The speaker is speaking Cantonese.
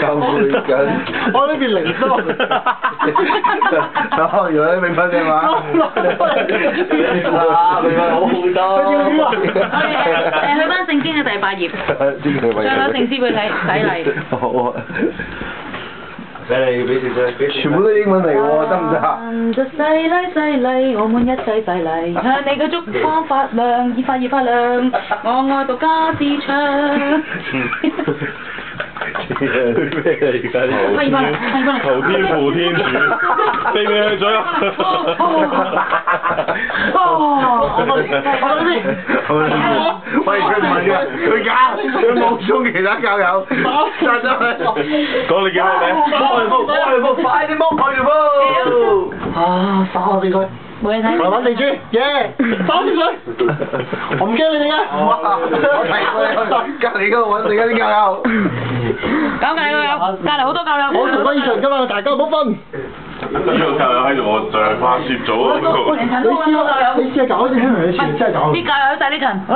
夠背緊。我呢邊零多。哦，原來你明白嘅嘛？啊，明白好好多。去翻聖經嘅第8頁，唱下聖詩俾你睇，洗禮。好啊。俾條聲，全部都英文嚟喎，得唔得啊？就洗禮洗禮，我們一齊洗禮，向你嘅燭光發亮，越發越發亮，我愛獨家之唱。咩嚟㗎？求天父天主，飛咩去咗啊？喂，佢唔係嘅，佢假，佢冇充其他教友，殺咗佢。講你叫咩名？快啲剝佢條布！啊，打我哋佢。冇嘢睇。慢慢地豬，耶！打啲水。我唔驚你哋嘅。我提過你去隔離嗰度揾另一啲教友。搞隔離個友，隔離好多教友。我同佢以前㗎嘛，大家唔好分。呢個教友喺度，我就係花攝組嗰個。你試下搞啲兄弟，你全真係搞。啲教友都細呢層，我